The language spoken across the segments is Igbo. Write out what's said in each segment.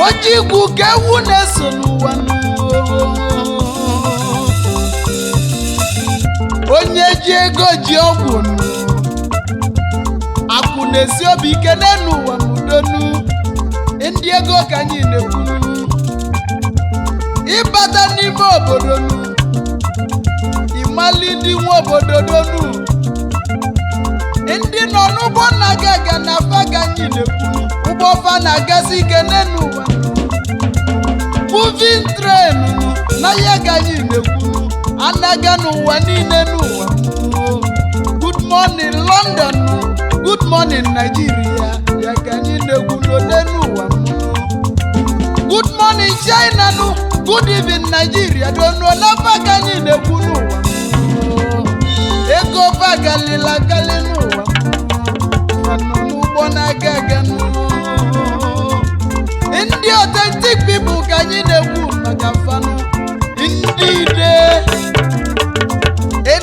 Ojikwu ka ewu na-eso n'ụwa onye ji ego ji ọgwụ akụ na-esi obi ike n'ụwa n'udonu ndị ego ka anyị na-ekwu ịbata n'ime obodo ịmali ndị nwe obodo donu ndị nọ n'ụgbọ na-agaga na afa ka anyị na-ekwu ụgbọ fa na-agazi ike n'ụwa moving train na ya ka anyị na-ekwu anaga n'ụwa niile n'ụwa good morning London good morning Nigeria ya ka anyị na-ekwu n'ụwa good morning China good evening Nigeria dono n'afa ka anyị na-ekwu n'ụwa ego fa galila gali n'ụwa n'ụgbọ na-agaga ndị authentic people ka anyị na-ekwu maka fanụ ndị ide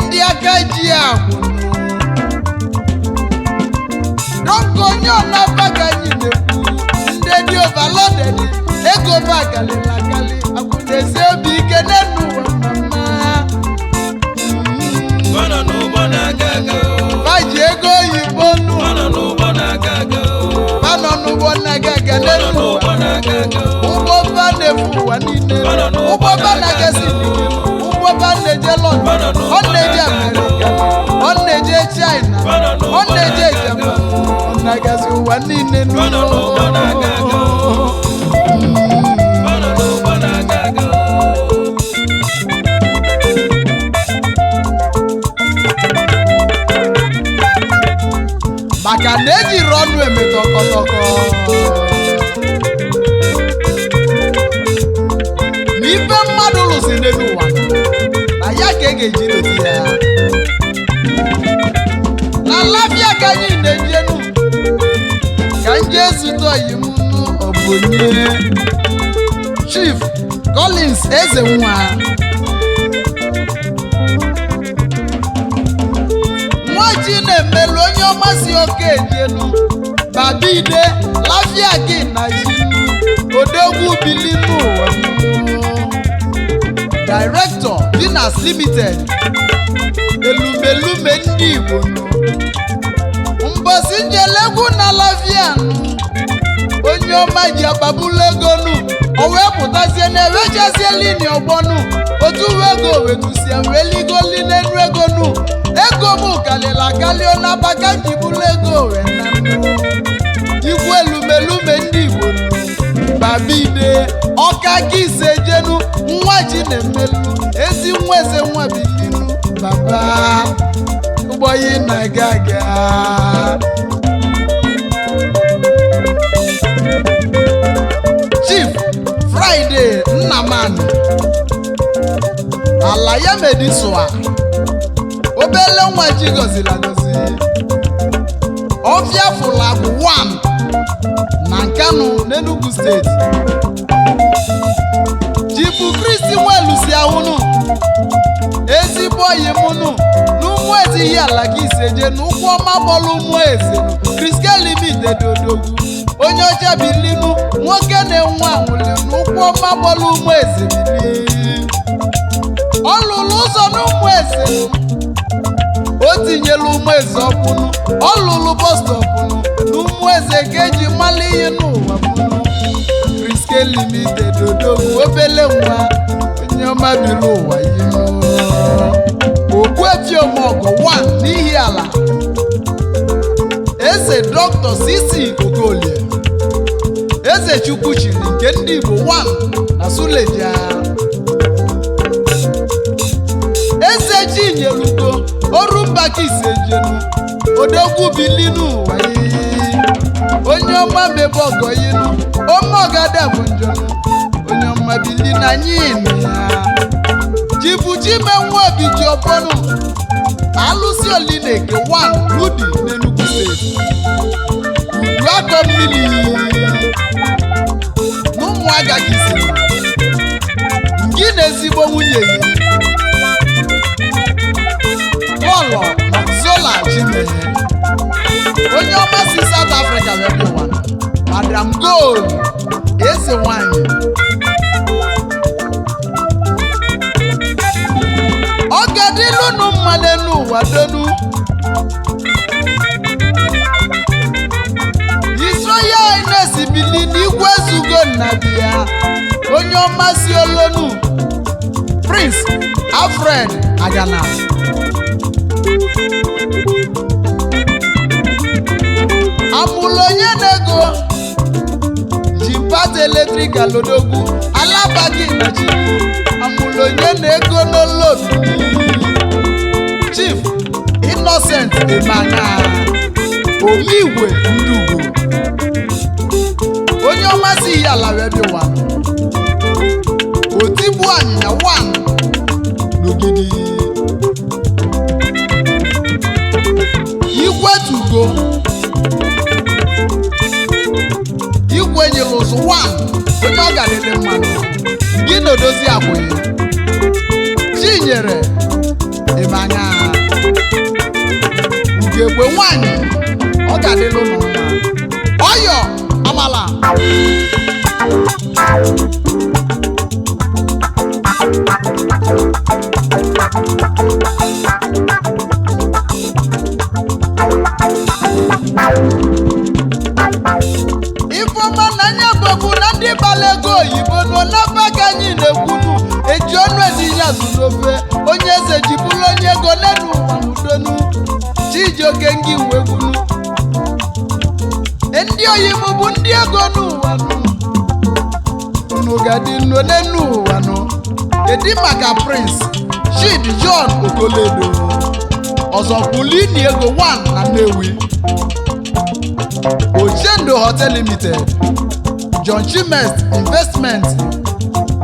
ndị aka ji agwụ dọka onye ọnafa ka anyị na-ekwu ndị dị overloaded ego ba galila gali akwụ na-esi obi ike n'ụwa baji ego oyibo banọ n'ụgbọ na-agaga n'ụwa ụgbọ Mbanefo ụwa niile ụgbọ na-agasi ụgbọ na-eje London ọ na-eje America ọ na-eje China ọ na-eje Japan ọ na-agasi ụwa niile maka na ejiri ọnụ eme tọkọtọkọ n'ife mmadụ lụsi n'elu ụwa na ya ka ga-eji lụsi ya na labia ka anyị na-ejenu ka nje zute oyim ọbụnye Chief Collins Ezenwa nwaji na-emelu onye ọmasị oke ejenu babide labia gị na inu odogwu bili n'ụwa Director Dinas Limited elumelume ndị Igbo mbosi njelegwu na lavian onye ọma ji agbabulu ego o wee pụtazie na ewechazie lini ọgbọnụ otu ego wetusie wee ligoli n'enu ego ego m kalịla kalịọ na baka njibulu ego wee na igwe elumelume ndị Igbo babide ọka gị ise jenu nwa ji na-emelu ezi nwa eze nwa bilinu baba ụgbọyi na-agaga Chief Friday Nnamani ala ya medisua obele nwa ji gọziri agọzi ọfịa fụlagụ 1 na Nkanu n'Enugu steeti Chief Kristi Nwelusi ahụnụ ezigbo oyi mụnụ n'ụmụ ezi ihe ala gị iseje n'ụkwụ ọma bọọlụ ụmụ eze Kriske Limited odogwu onye ọcha bilinu nwoke na-enwe anwụli n'ụkwụ ọma gbọrọ ụmụ eze bili ọ lụrụ ụzọ n'ụmụ eze o tinyelu ụmụ eze ọkwụnụ ọ lụrụ bọstọpụnụ n'ụmụ eze ka eji mmalị ihe n'ụwa bụnụ Priske Limited odogwu obele nwa onye ọma biri ụwa ihe Ogbuefi Omeọgọ 1 n'ihi ala eze Dr. CC Okolie eze Chukwuchiri nke ndị Igbo 1 na Suleja eze Chinyelugo Orumba Kisejenu odogwu bilinu wayi onye ọma mebe ọgọ yinu Omeọgada bụ njọnụ onye ọma bilinu anyị ya Chibuchime Nwobi ji ọfọnụ alụsị Olineke 1 Ludi n'Enugu steeti Uduakọ mmiri n'Ụmụaga Kisiri ngị na-ezigbo nwunye ya Pọlọ Zola Chimeye onye ọma si South Africa wee bịa Madam Gold eze nwanyị ọ ga-adịlụnụ mmadụ n'ụwa donu Israel na-esibili n'igwe zugo nnabi ya onye ọma si olonu Prince Alfred Agana amụlụ onye na-ego Jimbat Electrical odogwu alabagi na Chibu amụlụ onye na-ego n'olobi Chief Innocent Emana Omigwe Ndugo onye ọma si ihe ala wee bịa Otigbu Anyịnya 1 n'Ogidi Igwetugo Igwe Nyelụzụ 1 onye ọ ga-adịdị mmanụ gị na odozi akwụghị Chinyere Emanya Ugegbe nwanyị ọ ga-adịlụ ụlọ mma Ọyọ Amala Ifeọma na anya bụbu na ndị gbara ego oyibo nọ n'afọ ka anyị na-ekwunu eji ọnụ edinya zụrofe onye eze ji bụrụ onye ego n'elu ụwa n'udonu Chijioke ngị wegwunu ndị oyibo bụ ndị ego n'ụwa unu ga-adị nno n'elu ụwa nọ kedu maka Prince Chid John Okoledo ọzọ Pulini ego 1 na Nnewi Ochendo Hotel Limited John Chimes Investment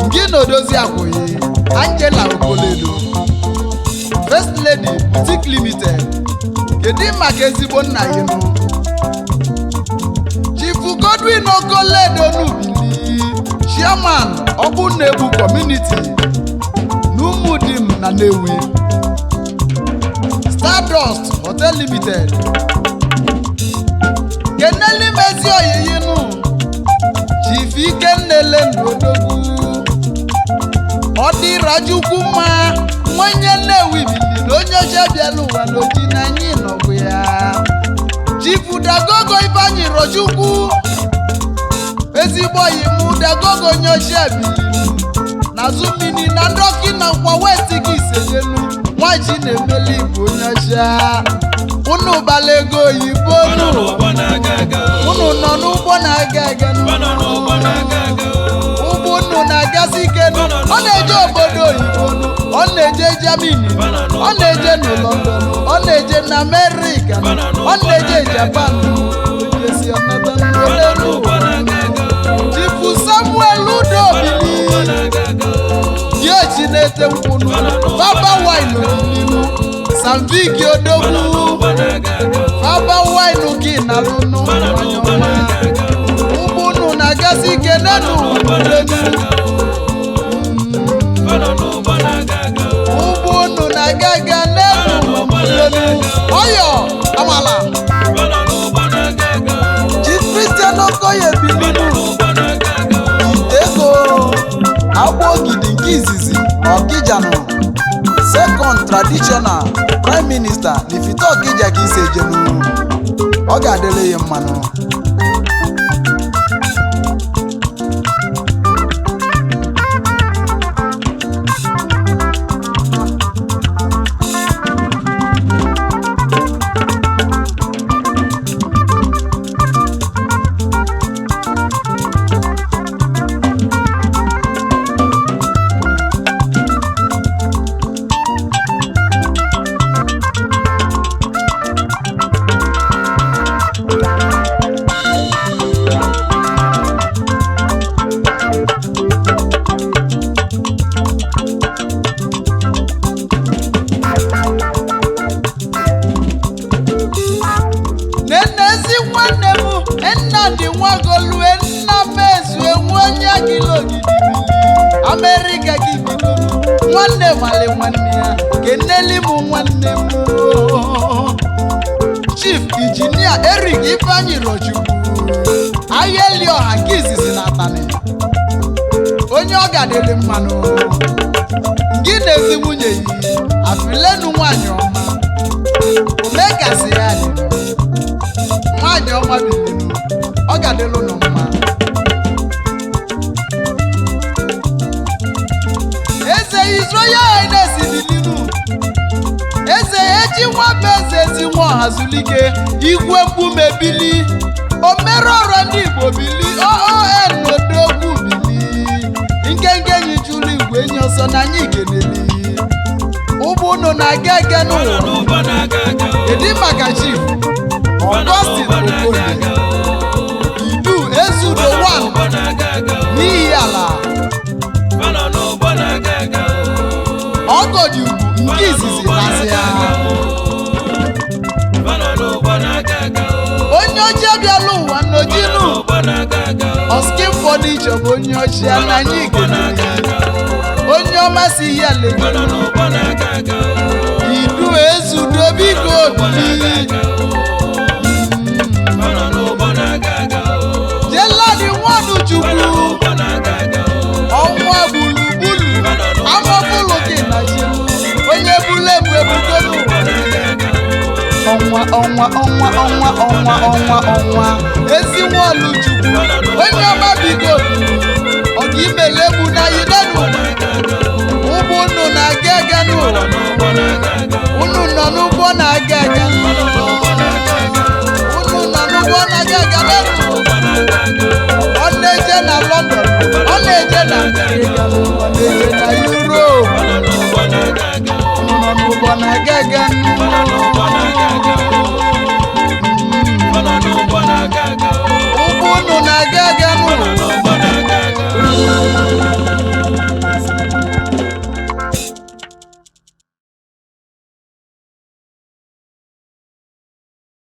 ngị na odozi akwụghị Angela Okoledo First Lady Boutique Limited kedu maka ezigbo nna ya nụ Chief Godwin Okoledo n'Ubili Chairman Ogbunnebu Community n'Umudim na Nnewi Stardust Hotel Limited Keneli Mezi Oyeyinu Chief Ikennele Ndodogwu Ọdị Rajukwu mma nwenye Nnewi bili na onye ọcha bịala ụwa n'oji na anyị nọgbu ya Chief Dagogo Ibanyi Rochukwu ezigbo oyi Dagogo onye ọcha bili na Zumini na Ndoki na Nkwa West gị isejelu nwaji na-emeli bụ onye ọcha unu gbara ego oyibo unu nọ n'ụgbọ na-aga ụgbọ unu na-agasị ike ọ na-eje obodo oyibo ọ na-eje Germany ọ na-eje na London ọ na-eje na America ọ na-eje Japan Chifu Samuel Udobili Diochi na-ete nkwunu Baba Wine Olinu Samviki Odogwu Baba Wine gị na lụnụ ụgbụnụ na-agasị ike n'elu ụgbụnụ na-agaga n'elu Ọyọ Amala Chief Christian Okoye Okijano second traditional prime minister n'Ifite Okija ka isi ejenu ọ ga-adịle ya mmanụ America gị bido nwanne male nwanne ya keneli mụ nwanne m Chief Engineer Eric Ifeanyi Rochukwu Ayeli ọha nke izizi na Atani onye ọ ga-adịrị mmanụ gị na-ezi nwunye yi afilenu nwanyị ọma omekasị ya dị nwanyị ọma bilinu ọ ga-adịrị ụlọ mma Israel Highness Dilinu Eze eji nwa bụ eze ezi nwa ọhazulike igwe mkpume bili omerọrọ ndị Igbo bili OON odogwu bili nkenke nyijuru igwe enyi ọsọ na anyị geneli ụgbọ unu na-aga n'ụwa edi maka Chief Augustine Okoye Idu Ezudo 1 n'ihi ala ọgọdị ugwu nke izizi na-asị ya onye ọcha bịala ụwa n'ojinu Oskin Fọnichọ bụ onye ọcha na anyị ikenere onye ọma si ihe alego Idu Ezudo biko obili jeladi nwanu Chukwu ọnwa gburugburu amọbụlụ gị na ji onye bụla ebu ebugolu ọnwa ezi nwaọlụ Chukwu onye ọma bigo ọ ga imelegbu na yidenu ụgbọ unu na-aga n'ụwa unu nọ n'ụgbọ na-aga unu nọ n'ụgbọ na-aga ọ na-eje na London ọ na-eje na America ọ na-eje na Europe unu nọ n'ụgbọ na-aga